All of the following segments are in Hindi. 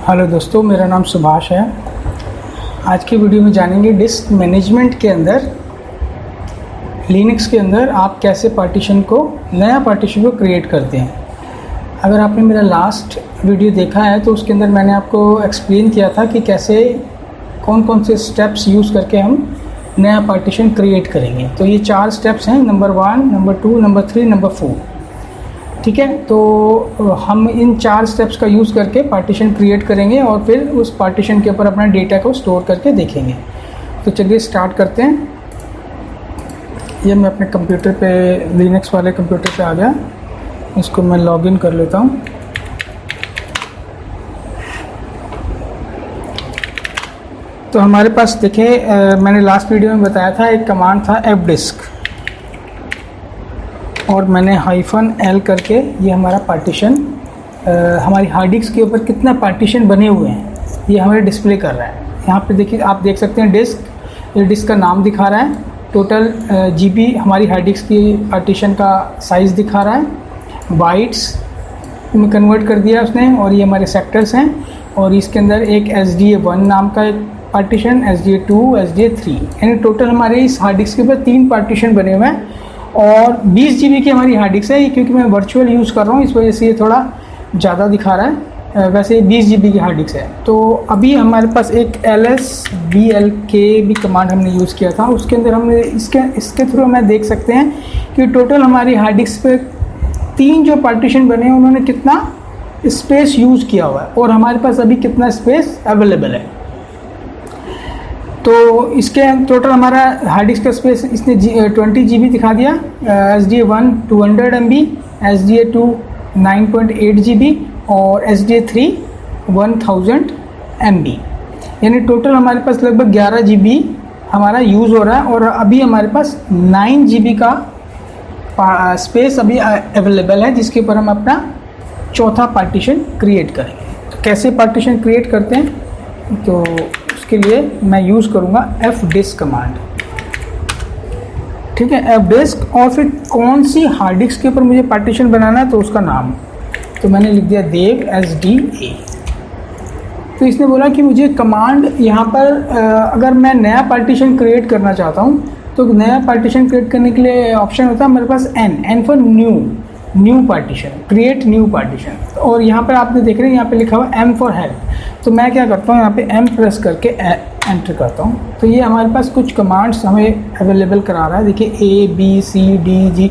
हेलो दोस्तों, मेरा नाम सुभाष है। आज की वीडियो में जानेंगे डिस्क मैनेजमेंट के अंदर लिनक्स के अंदर आप कैसे नया पार्टीशन को क्रिएट करते हैं। अगर आपने मेरा लास्ट वीडियो देखा है तो उसके अंदर मैंने आपको एक्सप्लेन किया था कि कैसे कौन कौन से स्टेप्स यूज़ करके हम नया पार्टीशन क्रिएट करेंगे। तो ये 4 स्टेप्स हैं, नंबर 1, नंबर 2, नंबर 3, नंबर 4। ठीक है, तो हम इन 4 स्टेप्स का यूज़ करके पार्टीशन क्रिएट करेंगे और फिर उस पार्टीशन के ऊपर अपना डेटा को स्टोर करके देखेंगे। तो चलिए स्टार्ट करते हैं। ये मैं अपने कंप्यूटर पे, लिनक्स वाले कंप्यूटर पे आ गया। इसको मैं लॉगिन कर लेता हूँ। तो हमारे पास देखें, मैंने लास्ट वीडियो में बताया था एक कमांड था fdisk, और मैंने -l करके ये हमारा पार्टीशन, हमारी हार्ड डिस्क के ऊपर कितना पार्टीशन बने हुए हैं ये हमें डिस्प्ले कर रहा है। यहाँ पे देखिए, आप देख सकते हैं डिस्क, ये डिस्क का नाम दिखा रहा है, टोटल GB हमारी हार्ड डिस्क की पार्टीशन का साइज़ दिखा रहा है, बाइट्स में कन्वर्ट कर दिया उसने, और ये हमारे सेक्टर्स हैं। और इसके अंदर एक SDA1 नाम का एक पार्टीशन, SDA2, SDA3, यानी टोटल हमारे इस हार्ड डिस्क के ऊपर 3 पार्टीशन बने हुए हैं। और 20 GB की हमारी हार्ड डिस्क है, क्योंकि मैं वर्चुअल यूज़ कर रहा हूँ इस वजह से ये थोड़ा ज़्यादा दिखा रहा है। वैसे 20 GB की हार्ड डिस्क है। तो अभी हमारे पास एक LSBLK भी कमांड हमने यूज़ किया था, उसके अंदर हमने इसके थ्रू हमें देख सकते हैं कि टोटल हमारी हार्ड डिस्क पे 3 जो पार्टीशन बने हैं उन्होंने कितना स्पेस यूज़ किया हुआ है और हमारे पास अभी कितना स्पेस अवेलेबल है। तो इसके टोटल हमारा हार्ड डिस्क का स्पेस इसने 20 GB दिखा दिया, SDA1 200 MB, SDA2 9.8 GB और SDA3 1000 MB, यानी टोटल हमारे पास लगभग 11 GB हमारा यूज़ हो रहा है। और अभी हमारे पास 9 GB का स्पेस अभी अवेलेबल है, जिसके ऊपर हम अपना चौथा पार्टीशन क्रिएट करेंगे। तो कैसे पार्टीशन क्रिएट करते हैं, तो के लिए मैं यूज़ करूँगा fdisk कमांड। ठीक है, fdisk, और फिर कौन सी हार्ड डिस्क के ऊपर मुझे पार्टीशन बनाना है तो उसका नाम, तो मैंने लिख दिया देव SDA। तो इसने बोला कि मुझे कमांड यहाँ पर अगर मैं नया पार्टीशन क्रिएट करना चाहता हूँ तो नया पार्टीशन क्रिएट करने के लिए ऑप्शन होता है मेरे पास N for new partition, create new partition. और यहाँ पर आपने देख रहे हैं यहाँ पे लिखा हुआ M फॉर हेल्प। तो मैं क्या करता हूँ, यहाँ पे M प्रेस करके एंटर करता हूँ। तो ये हमारे पास कुछ कमांड्स हमें अवेलेबल करा रहा है। देखिए A B C D G।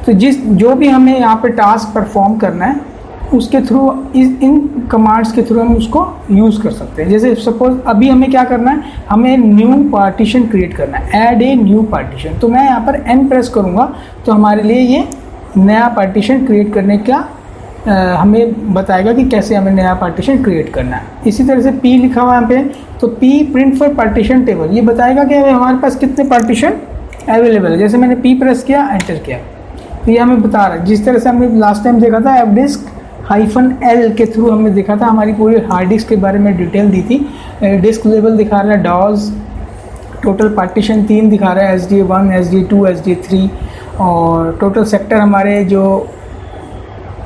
तो जो भी हमें यहाँ पे टास्क परफॉर्म करना है उसके थ्रू, इन कमांड्स के थ्रू हम उसको यूज़ कर सकते हैं। जैसे सपोज अभी हमें क्या करना है, हमें न्यू पार्टीशन क्रिएट करना है, ऐड ए न्यू पार्टीशन। तो मैं यहाँ पर N प्रेस करूँगा तो हमारे लिए ये नया पार्टीशन क्रिएट करने का हमें बताएगा कि कैसे हमें नया पार्टीशन क्रिएट करना है। इसी तरह से P लिखा हुआ है यहाँ पे, तो P print for partition table, ये बताएगा कि हमारे पास कितने पार्टीशन अवेलेबल है। जैसे मैंने P प्रेस किया, एंटर किया, तो ये हमें बता रहा है। जिस तरह से हमने लास्ट टाइम देखा था fdisk -l के थ्रू हमने देखा था, हमारी पूरी हार्ड डिस्क के बारे में डिटेल दी थी। डिस्क लेवल दिखा रहा है DOS, टोटल पार्टीशन 3 दिखा रहा है, SDA1, SDA2, SDA3, और टोटल सेक्टर हमारे जो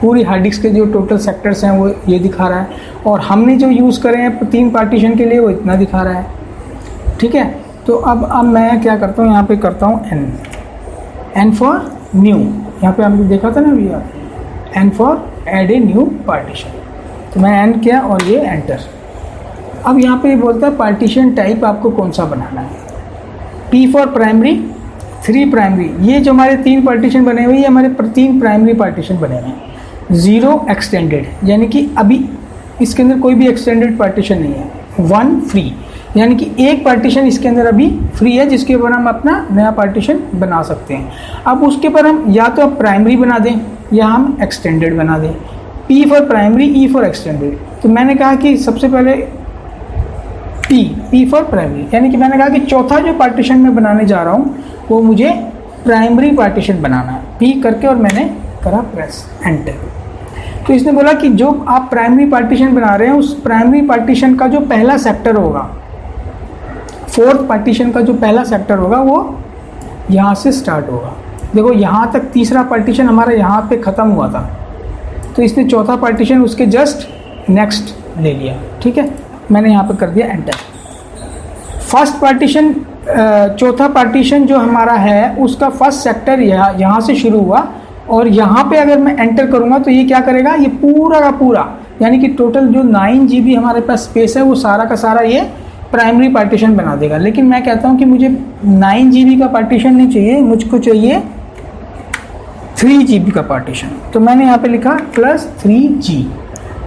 पूरी हार्ड डिस्क के जो टोटल सेक्टर्स हैं वो ये दिखा रहा है। और हमने जो यूज़ करे हैं 3 पार्टीशन के लिए वो इतना दिखा रहा है। ठीक है, तो अब मैं क्या करता हूँ, यहाँ पे करता हूँ N फॉर न्यू। यहाँ पे हमने देखा था ना भैया, N for add a new partition. तो मैं N किया और ये एंटर। अब यहाँ पे बोलता है पार्टीशन टाइप आपको कौन सा बनाना है। P for primary, 3 primary. ये जो हमारे 3 पार्टीशन बने हुए, ये हमारे 3 प्राइमरी पार्टीशन बने हुए हैं। 0 एक्सटेंडेड, यानी कि अभी इसके अंदर कोई भी एक्सटेंडेड पार्टीशन नहीं है। 1 फ्री, यानी कि एक पार्टीशन इसके अंदर अभी फ्री है जिसके ऊपर हम अपना नया पार्टीशन बना सकते हैं। अब उसके ऊपर हम या तो अब प्राइमरी बना दें या हम एक्सटेंडेड बना दें। P for primary, E for extended. तो मैंने कहा कि सबसे पहले P फॉर प्राइमरी, यानी कि मैंने कहा कि चौथा जो पार्टीशन मैं बनाने जा रहा हूँ वो मुझे प्राइमरी पार्टीशन बनाना है। P करके और मैंने करा प्रेस एंटर। तो इसने बोला कि जो आप प्राइमरी पार्टीशन बना रहे हैं उस प्राइमरी पार्टीशन का जो पहला सेक्टर होगा, 4th पार्टीशन का जो पहला सेक्टर होगा वो यहाँ से स्टार्ट होगा। देखो यहाँ तक तीसरा पार्टीशन हमारा यहाँ पे ख़त्म हुआ था, तो इसने चौथा पार्टीशन उसके जस्ट नेक्स्ट ले लिया। ठीक है, मैंने यहाँ पे कर दिया एंटर। फर्स्ट पार्टीशन, चौथा पार्टीशन जो हमारा है उसका फर्स्ट सेक्टर यहाँ से शुरू हुआ, और यहाँ पे अगर मैं एंटर करूँगा तो ये क्या करेगा, ये पूरा का पूरा यानी कि टोटल जो 9 GB हमारे पास स्पेस है वो सारा का सारा ये प्राइमरी पार्टीशन बना देगा। लेकिन मैं कहता हूँ कि मुझे 9 GB का पार्टीशन नहीं चाहिए, मुझको चाहिए 3 GB का पार्टीशन। तो मैंने यहाँ पे लिखा +3G।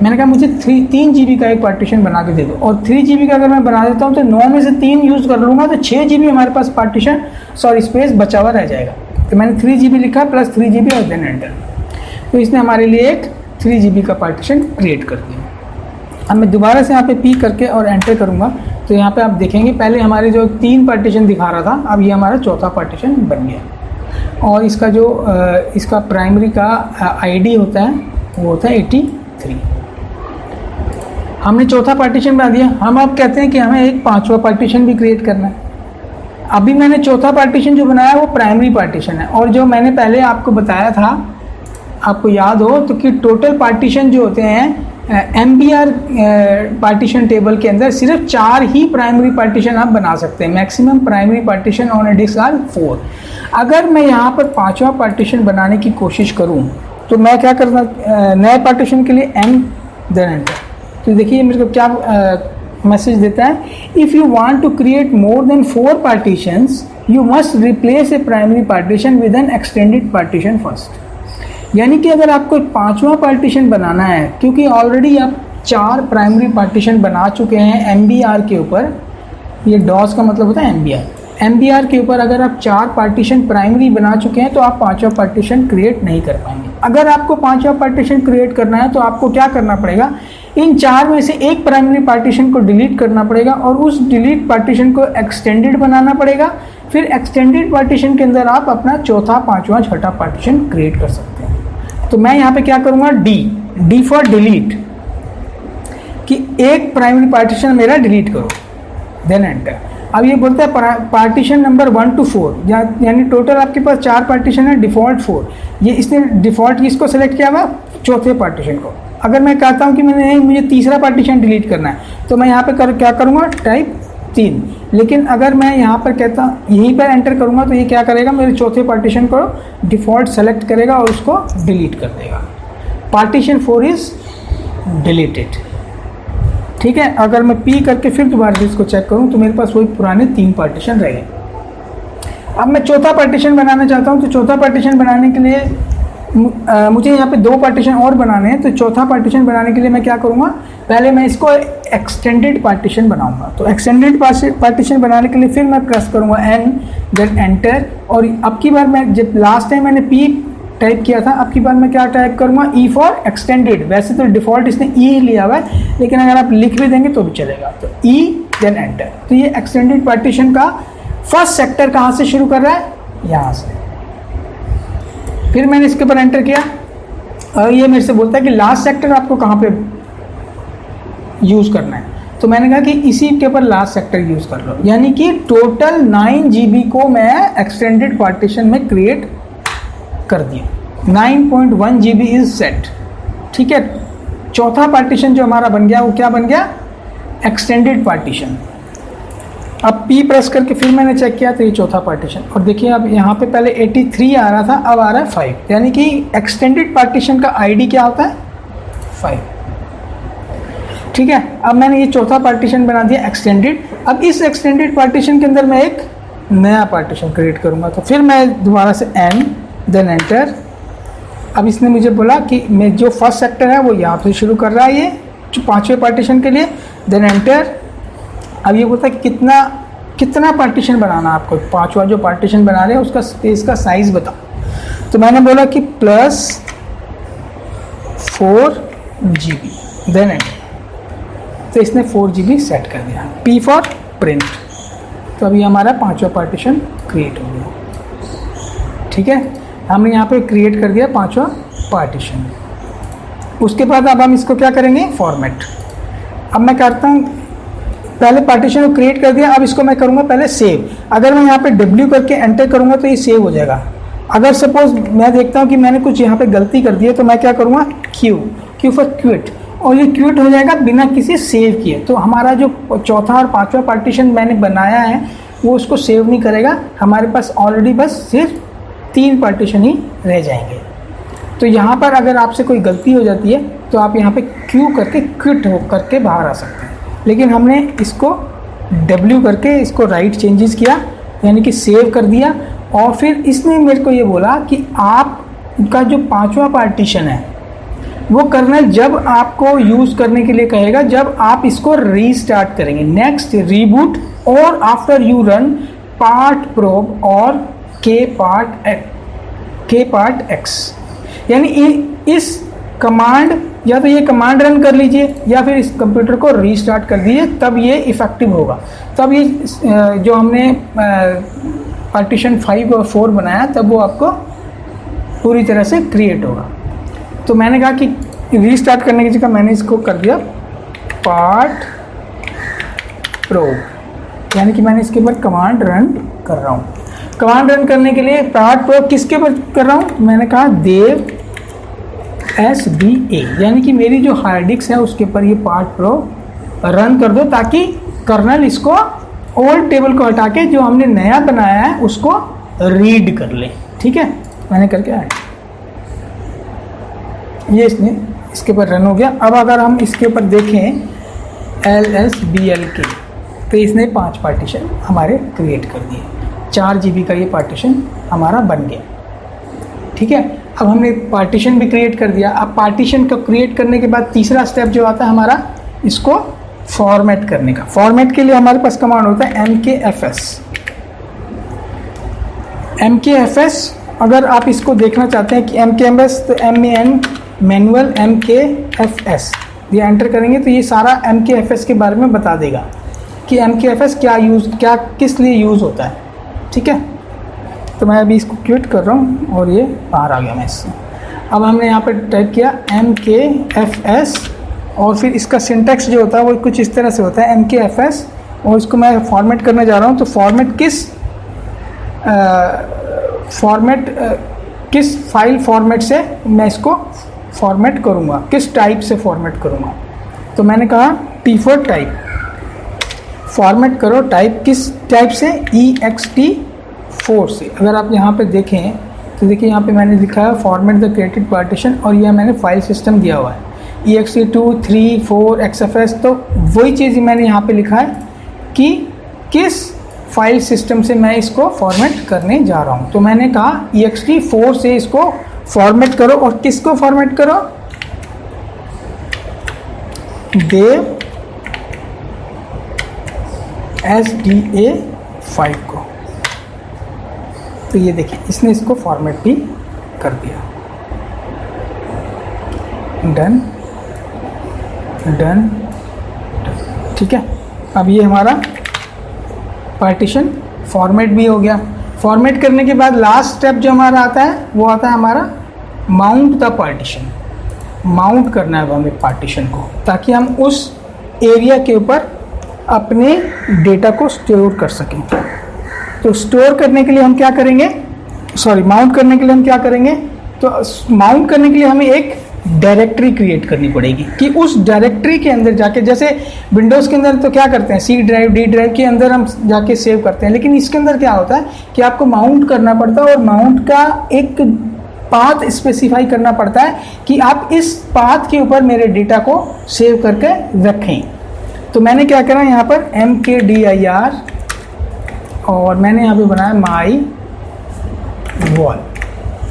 मैंने कहा मुझे 3 GB का एक पार्टीशन बना के दे दो, और 3 GB का अगर मैं बना देता हूँ तो 9 में से 3 यूज़ कर लूँगा तो 6 GB हमारे पास पार्टीशन स्पेस बचा हुआ रह जाएगा। तो मैंने 3 GB लिखा +3 GB और देन एंटर। तो इसने हमारे लिए एक 3 GB का पार्टीशन क्रिएट कर दिया। अब मैं दोबारा से यहाँ पे पी करके और एंटर करूँगा तो यहाँ पे आप देखेंगे पहले हमारे जो 3 पार्टीशन दिखा रहा था, अब ये हमारा चौथा पार्टीशन बन गया। और इसका जो इसका प्राइमरी का आईडी होता है वो होता है 83। हमने चौथा पार्टीशन बना दिया। हम अब कहते हैं कि हमें एक 5वां पार्टीशन भी क्रिएट करना है। अभी मैंने चौथा पार्टीशन जो बनाया वो प्राइमरी पार्टीशन है, और जो मैंने पहले आपको बताया था, आपको याद हो तो कि टोटल पार्टीशन जो होते हैं MBR पार्टीशन टेबल के अंदर सिर्फ 4 ही प्राइमरी पार्टीशन आप बना सकते हैं। Maximum primary partition on a disk are 4। अगर मैं यहाँ पर 5वां पार्टीशन बनाने की कोशिश करूँ तो मैं क्या करना, नए पार्टीशन के लिए M देन एंटर। तो देखिए मेरे को क्या मैसेज देता है, if you want to create more than 4 partitions you must replace a primary partition with an extended partition first. यानी कि अगर आपको 5वां पार्टीशन बनाना है, क्योंकि ऑलरेडी आप 4 प्राइमरी पार्टीशन बना चुके हैं MBR के ऊपर, ये डॉस का मतलब होता है MBR के ऊपर अगर आप 4 पार्टीशन प्राइमरी बना चुके हैं तो आप 5वां पार्टीशन क्रिएट नहीं कर पाएंगे। अगर आपको 5वां पार्टीशन क्रिएट करना है तो आपको क्या करना पड़ेगा, इन 4 में से एक प्राइमरी पार्टीशन को डिलीट करना पड़ेगा और उस डिलीट पार्टीशन को एक्सटेंडेड बनाना पड़ेगा। फिर एक्सटेंडेड पार्टीशन के अंदर आप अपना चौथा, 5वां, 6वां पार्टीशन क्रिएट कर सकते हैं। तो मैं यहाँ पे क्या करूँगा, डी फॉर डिलीट, कि एक प्राइमरी पार्टीशन मेरा डिलीट करो, देन एंटर। अब ये बोलता है पार्टीशन नंबर 1 to 4, यानी टोटल आपके पास 4 पार्टीशन है, डिफ़ॉल्ट 4। ये इसने डिफ़ॉल्ट किसको सेलेक्ट किया हुआ, चौथे पार्टीशन को। अगर मैं कहता हूँ कि मुझे तीसरा पार्टीशन डिलीट करना है तो मैं यहाँ पे क्या करूँगा, टाइप 3। लेकिन अगर मैं यहाँ पर कहता यहीं पर एंटर करूँगा तो ये क्या करेगा, मेरे चौथे पार्टीशन को डिफ़ॉल्ट सेलेक्ट करेगा और उसको डिलीट कर देगा। Partition 4 is deleted. ठीक है, अगर मैं पी करके फिर दोबारा से इसको चेक करूँ तो मेरे पास वही पुराने 3 पार्टीशन रह गए। अब मैं चौथा पार्टीशन बनाना चाहता हूँ, तो चौथा पार्टीशन बनाने के लिए मुझे यहाँ पे 2 पार्टीशन और बनाने हैं। तो चौथा पार्टीशन बनाने के लिए मैं क्या करूँगा, पहले मैं इसको एक्सटेंडेड पार्टीशन बनाऊँगा। तो एक्सटेंडेड पार्टीशन बनाने के लिए फिर मैं प्रेस करूँगा N देन एंटर। और अब की बार मैं, जब लास्ट टाइम मैंने P टाइप किया था, अब की बार मैं क्या टाइप करूँगा, E फॉर एक्सटेंडेड। वैसे तो डिफ़ॉल्ट इसने E लिया हुआ है, लेकिन अगर आप लिख भी देंगे तो भी चलेगा। तो E देन एंटर। तो ये एक्सटेंडेड पार्टीशन का फर्स्ट सेक्टर कहाँ से शुरू कर रहा है, यहाँ से। फिर मैंने इसके ऊपर एंटर किया और ये मेरे से बोलता है कि लास्ट सेक्टर आपको कहाँ पे यूज़ करना है। तो मैंने कहा कि इसी के ऊपर लास्ट सेक्टर यूज़ कर लो, यानी कि टोटल 9 GB को मैं एक्सटेंडेड पार्टीशन में क्रिएट कर दिया। 9.1 GB इज सेट। ठीक है, चौथा पार्टीशन जो हमारा बन गया वो क्या बन गया, एक्सटेंडेड पार्टीशन। अब P प्रेस करके फिर मैंने चेक किया तो ये चौथा पार्टीशन। और देखिए अब यहाँ पे पहले 83 आ रहा था, अब आ रहा है 5, यानी कि एक्सटेंडेड पार्टीशन का आईडी क्या होता है, 5। ठीक है, अब मैंने ये चौथा पार्टीशन बना दिया एक्सटेंडेड। अब इस एक्सटेंडेड पार्टीशन के अंदर मैं एक नया पार्टीशन क्रिएट करूँगा। तो फिर मैं दोबारा से N देन एंटर। अब इसने मुझे बोला कि मैं जो फर्स्ट सेक्टर है वो यहाँ से शुरू कर रहा है, ये जो 5वें पार्टीशन के लिए, देन एंटर। अब ये बोलता है कि कितना पार्टीशन बनाना आपको, 5वां जो पार्टीशन बना रहे हैं उसका स्पेस का साइज़ बताओ। तो मैंने बोला कि +4 GB देन एंटर। तो इसने 4 GB सेट कर दिया। P for print. तो अभी हमारा 5वां पार्टीशन क्रिएट हो गया। ठीक है, हमने यहाँ पे क्रिएट कर दिया 5वां पार्टीशन। उसके बाद अब हम इसको क्या करेंगे, फॉर्मेट। अब मैं करता हूँ, पहले पार्टीशन को क्रिएट कर दिया, अब इसको मैं करूँगा पहले सेव। अगर मैं यहाँ पे W करके एंटर करूँगा तो ये सेव हो जाएगा। अगर सपोज मैं देखता हूँ कि मैंने कुछ यहाँ पे गलती कर दी है तो मैं क्या करूँगा, Q फॉर क्विट। और ये क्विट हो जाएगा बिना किसी सेव किए। तो हमारा जो चौथा और पांचवा पार्टीशन मैंने बनाया है वो उसको सेव नहीं करेगा, हमारे पास ऑलरेडी बस सिर्फ 3 पार्टीशन ही रह जाएंगे। तो यहाँ पर अगर आपसे कोई गलती हो जाती है तो आप यहाँ पे क्यू करके क्विट हो करके बाहर आ सकते हैं, लेकिन हमने इसको W करके इसको राइट चेंजेस किया, यानी कि सेव कर दिया। और फिर इसने मेरे को ये बोला कि आपका जो 5वां पार्टीशन है वो करना है जब आपको यूज़ करने के लिए कहेगा, जब आप इसको रीस्टार्ट करेंगे। नेक्स्ट रिबूट और after you run part probe और के पार्ट एक्स, यानी इस कमांड या तो ये कमांड रन कर लीजिए या फिर इस कंप्यूटर को रीस्टार्ट कर दीजिए, तब ये इफ़ेक्टिव होगा। तब ये जो हमने पार्टीशन 5 और 4 बनाया तब वो आपको पूरी तरह से क्रिएट होगा। तो मैंने कहा कि रीस्टार्ट करने की जगह मैंने इसको कर दिया पार्ट प्रोब, यानी कि मैंने इसके ऊपर कमांड रन कर रहा हूँ। कमांड रन करने के लिए पार्ट प्रोब किसके ऊपर कर रहा हूँ, मैंने कहा देव SDA, यानी कि मेरी जो हार्ड डिस्क है उसके ऊपर ये पार्ट प्रोब रन कर दो, ताकि कर्नल इसको ओल्ड टेबल को हटा के जो हमने नया बनाया है उसको रीड कर ले। ठीक है, मैंने करके आया, ये इसके ऊपर रन हो गया। अब अगर हम इसके ऊपर देखें LSBLK, तो इसने 5 पार्टीशन हमारे क्रिएट कर दिए, 4 GB का ये पार्टीशन हमारा बन गया। ठीक है, अब हमने पार्टीशन भी क्रिएट कर दिया। अब पार्टीशन को क्रिएट करने के बाद तीसरा स्टेप जो आता है हमारा, इसको फॉर्मेट करने का। फॉर्मेट के लिए हमारे पास कमांड होता है MKFS। अगर आप इसको देखना चाहते हैं कि MKFS, तो MAN मैनुअल MKFS ये एंटर करेंगे तो ये सारा MKFS के बारे में बता देगा कि MKFS क्या किस लिए यूज़ होता है। ठीक है, तो मैं अभी इसको क्विट कर रहा हूँ और ये बाहर आ गया मैं इससे। अब हमने यहाँ पर टाइप किया MKFS और फिर इसका सिंटैक्स जो होता है वो कुछ इस तरह से होता है MKFS, और इसको मैं फॉर्मेट करने जा रहा हूँ। तो किस फाइल फॉर्मेट से मैं इसको फॉर्मेट करूँगा, किस टाइप से फॉर्मेट करूँगा। तो मैंने कहा T4 टाइप फॉर्मेट करो। टाइप किस टाइप से, ext4 से। अगर आप यहाँ पे देखें तो देखिए यहाँ पे मैंने लिखा है फॉर्मेट द क्रिएटेड पार्टीशन, और यह मैंने फाइल सिस्टम दिया हुआ है ext2 3 4 xfs। तो वही चीज़ मैंने यहाँ पे लिखा है कि किस फाइल सिस्टम से मैं इसको फॉर्मेट करने जा रहा हूँ। तो मैंने कहा ext4 से इसको फॉर्मेट करो, और किसको फॉर्मेट करो, देव SDA 5 को। तो ये देखिए इसने इसको फॉर्मेट भी कर दिया। Done done. ठीक है, अब ये हमारा पार्टीशन फॉर्मेट भी हो गया। फॉर्मेट करने के बाद लास्ट स्टेप जो हमारा आता है वो आता है हमारा माउंट द पार्टीशन। माउंट करना है हमें पार्टीशन को, ताकि हम उस एरिया के ऊपर अपने डेटा को स्टोर कर सकें। तो स्टोर करने के लिए हम क्या करेंगे, माउंट करने के लिए हम क्या करेंगे, तो माउंट करने के लिए हमें एक डायरेक्टरी क्रिएट करनी पड़ेगी कि उस डायरेक्टरी के अंदर जाके, जैसे विंडोज़ के अंदर तो क्या करते हैं C ड्राइव D ड्राइव के अंदर हम जाके सेव करते हैं, लेकिन इसके अंदर क्या होता है कि आपको माउंट करना पड़ता है, और माउंट का एक पाथ स्पेसिफाई करना पड़ता है कि आप इस पाथ के ऊपर मेरे डेटा को सेव करके रखें। तो मैंने क्या करा यहाँ पर mkdir, और मैंने यहाँ पे बनाया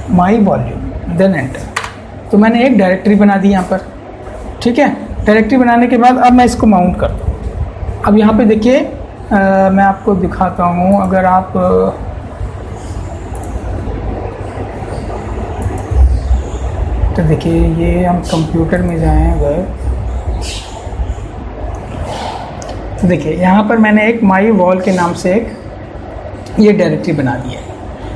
माई वॉल्यूम, देन एंटर। तो मैंने एक डायरेक्टरी बना दी यहाँ पर। ठीक है, डायरेक्टरी बनाने के बाद अब मैं इसको माउंट कर दूँ। अब यहाँ पे देखिए मैं आपको दिखाता हूँ। अगर आप तो देखिए ये हम कंप्यूटर में जाएं अगर, तो देखिए यहाँ पर मैंने एक माई वॉल के नाम से एक ये डायरेक्टरी बना दी है।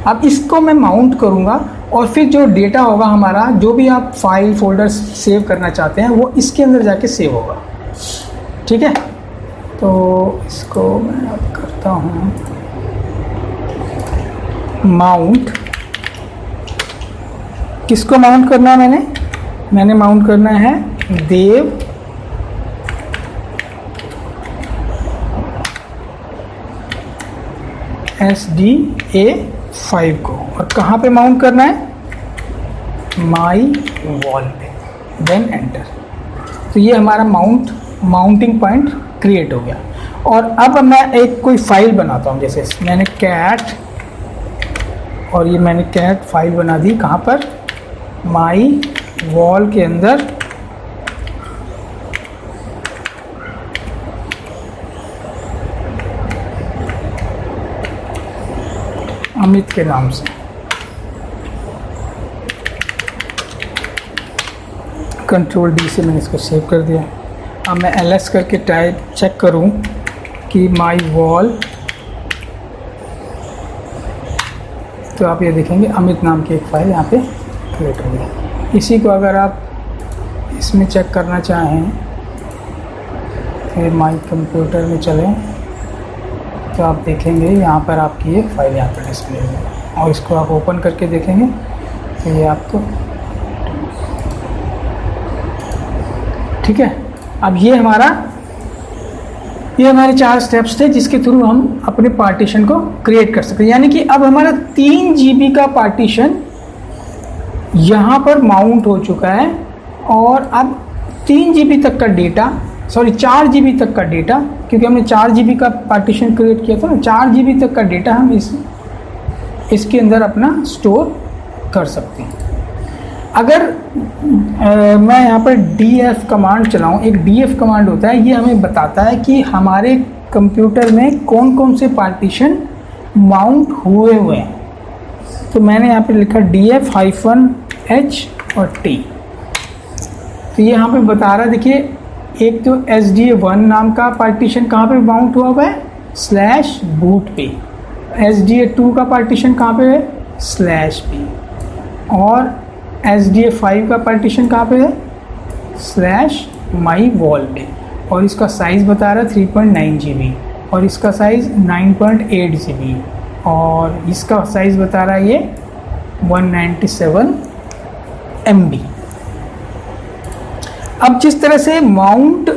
अब इसको मैं माउंट करूँगा, और फिर जो डेटा होगा हमारा, जो भी आप फाइल फोल्डर सेव करना चाहते हैं वो इसके अंदर जाके सेव होगा। ठीक है, तो इसको मैं अब करता हूँ माउंट। किसको माउंट करना है, मैंने माउंट करना है देव SDA5 को, और कहाँ पे माउंट करना है, माई वॉल पे, देन एंटर। तो ये हमारा माउंटिंग पॉइंट क्रिएट हो गया। और अब मैं एक कोई फाइल बनाता हूँ, जैसे मैंने कैट, और ये मैंने कैट फाइल बना दी कहाँ पर, माई वॉल के अंदर। अमित के नाम से, कंट्रोल डी से मैंने इसको सेव कर दिया। अब मैं ls करके टाइप चेक करूं कि माई वॉल, तो आप ये देखेंगे अमित नाम की एक फ़ाइल यहाँ पे क्रिएट हो गई। इसी को अगर आप इसमें चेक करना चाहें, फिर माई कंप्यूटर में चलें, तो आप देखेंगे यहाँ पर आपकी ये फाइल यहाँ पर डिस्प्ले होगी, और इसको आप ओपन करके देखेंगे तो ये आपको, ठीक है। अब ये हमारे 4 स्टेप्स थे जिसके थ्रू हम अपने पार्टीशन को क्रिएट कर सकते हैं। यानी कि अब हमारा 3 GB का पार्टीशन यहाँ पर माउंट हो चुका है, और अब 3 GB तक का डेटा, सॉरी 4 GB तक का डेटा, क्योंकि हमने 4 GB का पार्टीशन क्रिएट किया था ना, 4 GB तक का डेटा हम इसके अंदर अपना स्टोर कर सकते हैं। अगर मैं यहाँ पर df कमांड चलाऊँ, एक df कमांड होता है, ये हमें बताता है कि हमारे कंप्यूटर में कौन कौन से पार्टीशन माउंट हुए हैं। तो मैंने यहाँ पे लिखा df-h और t, तो ये यहाँ पे बता रहा है, देखिए एक तो SDA1 नाम का पार्टीशन कहाँ पे माउंट हुआ है, /boot पे। SDA2 का पार्टीशन कहाँ पे है, /p, और SDA5 का पार्टीशन कहाँ पे है, /my-wall पे, और इसका साइज़ बता रहा है 3.9 GB, और इसका साइज़ 9.8 GB, और इसका साइज़ बता रहा है ये 197 MB। अब जिस तरह से माउंट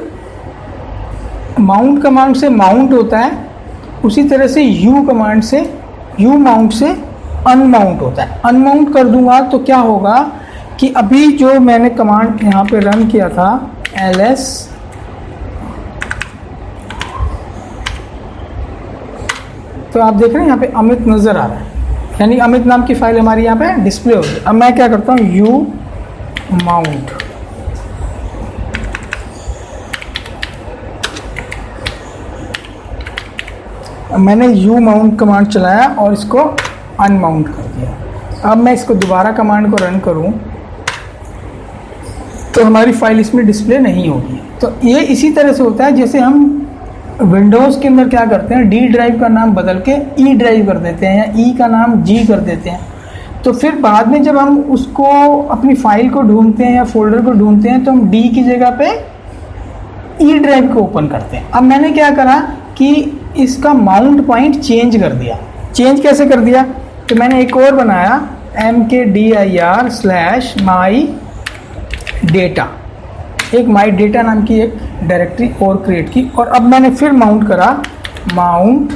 कमांड से माउंट होता है, उसी तरह से u कमांड से, u माउंट से अनमाउंट होता है। अनमाउंट कर दूंगा तो क्या होगा कि अभी जो मैंने कमांड यहाँ पे रन किया था ls, तो आप देख रहे हैं यहाँ पे अमित नज़र आ रहा है, यानी अमित नाम की फाइल हमारी यहाँ पे डिस्प्ले होगी। अब मैं क्या करता हूँ, u माउंट, मैंने u माउंट कमांड चलाया और इसको अनमाउंट कर दिया। अब मैं इसको दोबारा कमांड को रन करूं तो हमारी फाइल इसमें डिस्प्ले नहीं होगी। तो ये इसी तरह से होता है जैसे हम विंडोज़ के अंदर क्या करते हैं, डी ड्राइव का नाम बदल के ई ड्राइव कर देते हैं, या ई का नाम जी कर देते हैं। तो फिर बाद में जब हम उसको अपनी फाइल को ढूंढते हैं या फोल्डर को ढूंढते हैं तो हम डी की जगह पे ई ड्राइव को ओपन करते हैं। अब मैंने क्या करा कि इसका माउंट पॉइंट चेंज कर दिया। चेंज कैसे कर दिया, तो मैंने एक और बनाया mkdir/my-data, एक माई डेटा नाम की एक डायरेक्टरी और क्रिएट की, और अब मैंने फिर माउंट करा, माउंट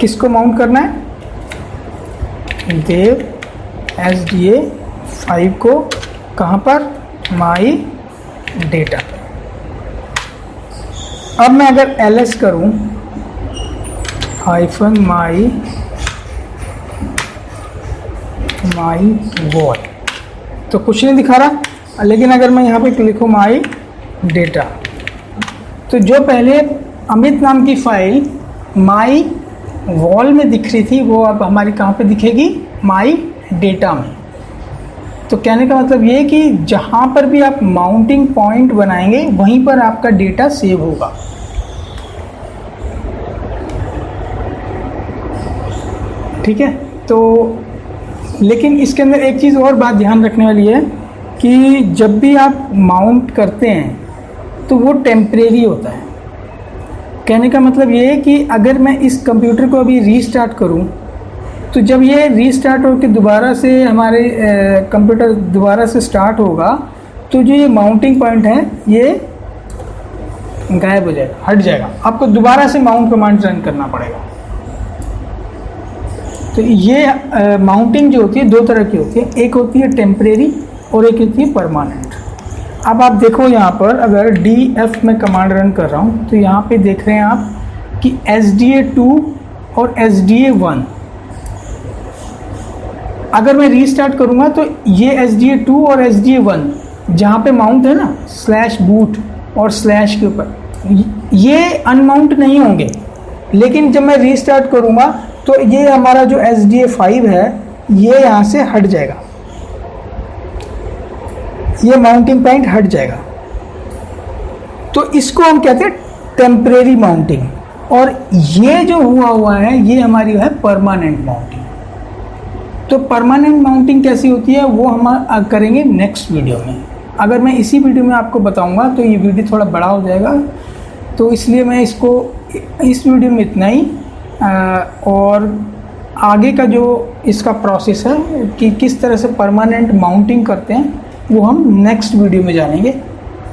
किसको माउंट करना है, देव SDA5 को, कहाँ पर, माई डेटा। अब मैं अगर ls करूं -my-wall तो कुछ नहीं दिखा रहा, लेकिन अगर मैं यहाँ पे लिखूँ माई डेटा, तो जो पहले अमित नाम की फाइल माई वॉल में दिख रही थी वो अब हमारी कहाँ पे दिखेगी, माई डेटा में। तो कहने का मतलब ये कि जहाँ पर भी आप माउंटिंग पॉइंट बनाएंगे वहीं पर आपका डेटा सेव होगा। ठीक है, तो लेकिन इसके अंदर एक चीज़ और बात ध्यान रखने वाली है कि जब भी आप माउंट करते हैं तो वो टेम्परेरी होता है। कहने का मतलब ये है कि अगर मैं इस कंप्यूटर को अभी रीस्टार्ट करूं तो जब ये रीस्टार्ट होकर दोबारा से हमारे कंप्यूटर दोबारा से स्टार्ट होगा तो जो ये माउंटिंग पॉइंट है ये गायब हो जाएगा, हट जाएगा, आपको दोबारा से माउंट कमांड रन करना पड़ेगा। तो ये माउंटिंग जो होती है दो तरह की होती है, एक होती है टेम्परेरी और एक होती है परमानेंट। अब आप देखो यहाँ पर अगर df में कमांड रन कर रहा हूँ तो यहाँ पे देख रहे हैं आप कि SDA2 और SDA1, अगर मैं रीस्टार्ट करूँगा तो ये SDA2 और SDA1 जहाँ पे माउंट है ना /boot और स्लैश के ऊपर, ये अनमाउंट नहीं होंगे, लेकिन जब मैं रीस्टार्ट करूँगा तो ये हमारा जो SDA5 है ये यहाँ से हट जाएगा, ये माउंटिंग पॉइंट हट जाएगा। तो इसको हम कहते हैं टेम्परेरी माउंटिंग, और ये जो हुआ है ये हमारी है परमानेंट माउंटिंग। तो परमानेंट माउंटिंग कैसी होती है वो हम करेंगे नेक्स्ट वीडियो में। अगर मैं इसी वीडियो में आपको बताऊंगा तो ये वीडियो थोड़ा बड़ा हो जाएगा, तो इसलिए मैं इसको इस वीडियो में इतना ही, और आगे का जो इसका प्रोसेस है कि किस तरह से परमानेंट माउंटिंग करते हैं वो हम नेक्स्ट वीडियो में जानेंगे।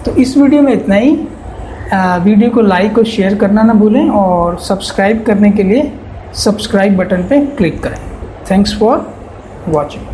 तो इस वीडियो में इतना ही। वीडियो को लाइक और शेयर करना ना भूलें, और सब्सक्राइब करने के लिए सब्सक्राइब बटन पे क्लिक करें। Thanks for watching.